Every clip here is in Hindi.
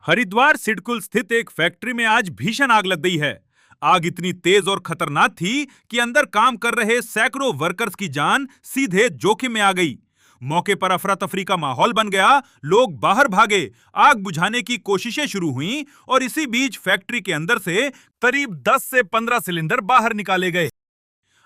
हरिद्वार सिडकुल स्थित एक फैक्ट्री में आज भीषण आग लग गई है। आग इतनी तेज और खतरनाक थी कि अंदर काम कर रहे सैकड़ों वर्कर्स की जान सीधे जोखिम में आ गई। मौके पर अफरा तफरी का माहौल बन गया, लोग बाहर भागे, आग बुझाने की कोशिशें शुरू हुईं और इसी बीच फैक्ट्री के अंदर से करीब 10 से 15 सिलेंडर बाहर निकाले गए।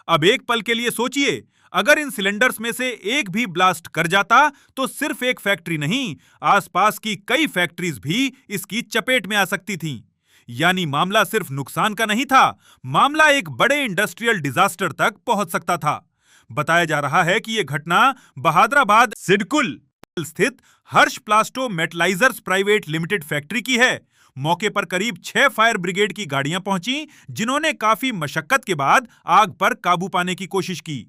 अब एक पल के लिए सोचिए, अगर इन सिलेंडर्स में से एक भी ब्लास्ट कर जाता तो सिर्फ एक फैक्ट्री नहीं, आसपास की कई फैक्ट्रीज भी इसकी चपेट में आ सकती थीं। यानी मामला सिर्फ नुकसान का नहीं था, मामला एक बड़े इंडस्ट्रियल डिजास्टर तक पहुंच सकता था। बताया जा रहा है कि यह घटना बहादुराबाद सिडकुल स्थित हर्ष प्लास्टो मेटलाइजर्स प्राइवेट लिमिटेड फैक्ट्री की है। मौके पर करीब 6 फायर ब्रिगेड की गाड़ियां पहुंची, जिन्होंने काफी मशक्कत के बाद आग पर काबू पाने की कोशिश की।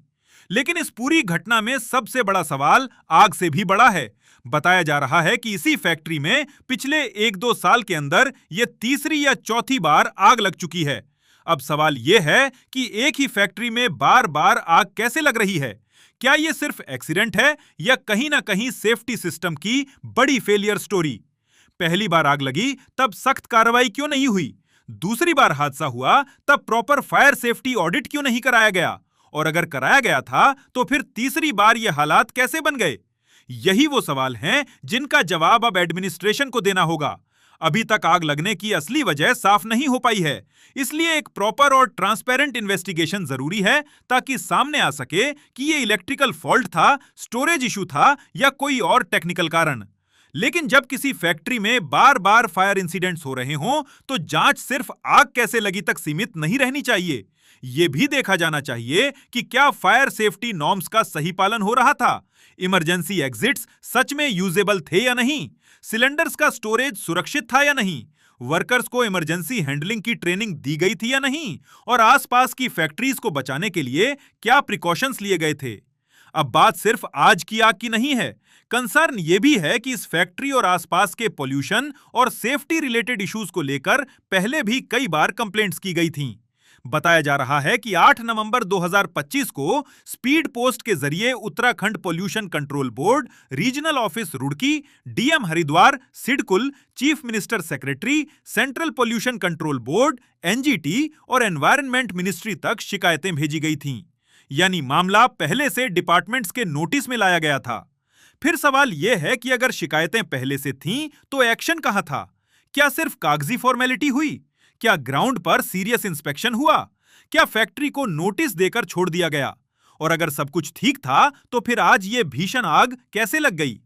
लेकिन इस पूरी घटना में सबसे बड़ा सवाल आग से भी बड़ा है। बताया जा रहा है कि इसी फैक्ट्री में पिछले 1-2 साल के अंदर यह तीसरी या चौथी बार आग लग चुकी है। अब सवाल यह है कि एक ही फैक्ट्री में बार बार आग कैसे लग रही है? क्या यह सिर्फ एक्सीडेंट है या कहीं ना कहीं सेफ्टी सिस्टम की बड़ी फेलियर स्टोरी? पहली बार आग लगी तब सख्त कार्रवाई क्यों नहीं हुई? दूसरी बार हादसा हुआ तब प्रॉपर फायर सेफ्टी ऑडिट क्यों नहीं कराया गया? और अगर कराया गया था तो फिर तीसरी बार ये हालात कैसे बन गए? यही वो सवाल हैं जिनका जवाब अब एडमिनिस्ट्रेशन को देना होगा। अभी तक आग लगने की असली वजह साफ नहीं हो पाई है, इसलिए एक प्रॉपर और ट्रांसपेरेंट इन्वेस्टिगेशन जरूरी है, ताकि सामने आ सके कि ये इलेक्ट्रिकल फॉल्ट था, स्टोरेज इशू था या कोई और टेक्निकल कारण। लेकिन जब किसी फैक्ट्री में बार बार फायर इंसिडेंट्स हो रहे हों, तो जांच सिर्फ आग कैसे लगी तक सीमित नहीं रहनी चाहिए। यह भी देखा जाना चाहिए कि क्या फायर सेफ्टी नॉर्म्स का सही पालन हो रहा था, इमरजेंसी एग्जिट्स सच में यूजेबल थे या नहीं, सिलेंडर्स का स्टोरेज सुरक्षित था या नहीं, वर्कर्स को इमरजेंसी हैंडलिंग की ट्रेनिंग दी गई थी या नहीं, और आसपास की फैक्ट्रीज को बचाने के लिए क्या प्रिकॉशंस लिए गए थे। अब बात सिर्फ आज की आग की नहीं है, कंसर्न यह भी है कि इस फैक्ट्री और आसपास के पोल्यूशन और सेफ्टी रिलेटेड इश्यूज को लेकर पहले भी कई बार कंप्लेंट्स की गई थीं। बताया जा रहा है कि 8 नवंबर 2025 को स्पीड पोस्ट के जरिए Uttarakhand pollution control board, regional office Roorkee, DM Haridwar, SIDCUL, chief minister secretary, central pollution control board, NGT और एनवायरनमेंट मिनिस्ट्री तक शिकायतें भेजी गई थीं। यानी मामला पहले से डिपार्टमेंट्स के नोटिस में लाया गया था। फिर सवाल यह है कि अगर शिकायतें पहले से थीं तो एक्शन कहां था? क्या सिर्फ कागजी फॉर्मेलिटी हुई? क्या ग्राउंड पर सीरियस इंस्पेक्शन हुआ? क्या फैक्ट्री को नोटिस देकर छोड़ दिया गया? और अगर सब कुछ ठीक था तो फिर आज ये भीषण आग कैसे लग गई?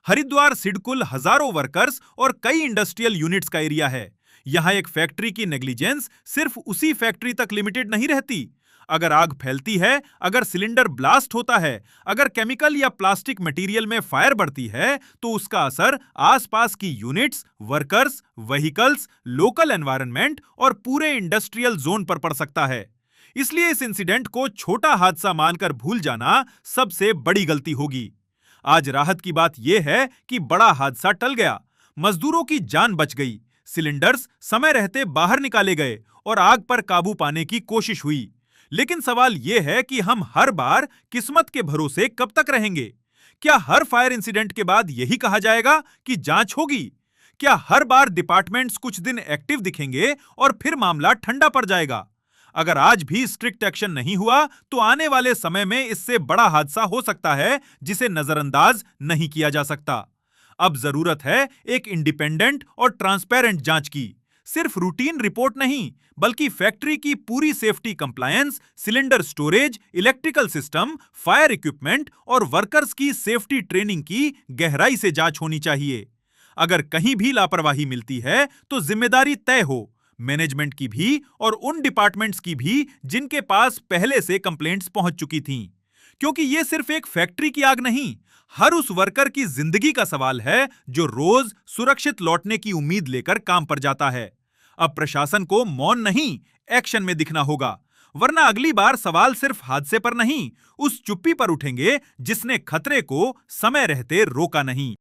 हरिद्वार सिडकुल हजारों वर्कर्स और कई इंडस्ट्रियल यूनिट्स का एरिया है। यहां एक फैक्ट्री की नेग्लिजेंस सिर्फ उसी फैक्ट्री तक लिमिटेड नहीं रहती। अगर आग फैलती है, अगर सिलेंडर ब्लास्ट होता है, अगर केमिकल या प्लास्टिक मटेरियल में फायर बढ़ती है, तो उसका असर आसपास की units, workers, vehicles, local environment और पूरे इंडस्ट्रियल जोन पर पड़ सकता है। इसलिए इस इंसिडेंट को छोटा हादसा मानकर भूल जाना सबसे बड़ी गलती होगी। आज राहत की बात यह है कि बड़ा हादसा टल गया, मजदूरों की जान बच गई, सिलेंडर्स समय रहते बाहर निकाले गए और आग पर काबू पाने की कोशिश हुई। लेकिन सवाल यह है कि हम हर बार किस्मत के भरोसे कब तक रहेंगे? क्या हर फायर इंसिडेंट के बाद यही कहा जाएगा कि जांच होगी? क्या हर बार डिपार्टमेंट्स कुछ दिन एक्टिव दिखेंगे और फिर मामला ठंडा पड़ जाएगा? अगर आज भी स्ट्रिक्ट एक्शन नहीं हुआ तो आने वाले समय में इससे बड़ा हादसा हो सकता है, जिसे नजरअंदाज नहीं किया जा सकता। अब जरूरत है एक इंडिपेंडेंट और ट्रांसपेरेंट जांच की। सिर्फ रूटीन रिपोर्ट नहीं, बल्कि फैक्ट्री की पूरी safety compliance, cylinder storage, electrical system, fire equipment और वर्कर्स की सेफ्टी ट्रेनिंग की गहराई से जांच होनी चाहिए। अगर कहीं भी लापरवाही मिलती है तो जिम्मेदारी तय हो, मैनेजमेंट की भी और उन डिपार्टमेंट्स की भी जिनके पास पहले से कंप्लेंट्स पहुंच चुकी थीं। क्योंकि यह सिर्फ एक फैक्ट्री की आग नहीं, हर उस वर्कर की जिंदगी का सवाल है जो रोज सुरक्षित लौटने की उम्मीद लेकर काम पर जाता है। अब प्रशासन को मौन नहीं, एक्शन में दिखना होगा, वरना अगली बार सवाल सिर्फ हादसे पर नहीं, उस चुप्पी पर उठेंगे जिसने खतरे को समय रहते रोका नहीं।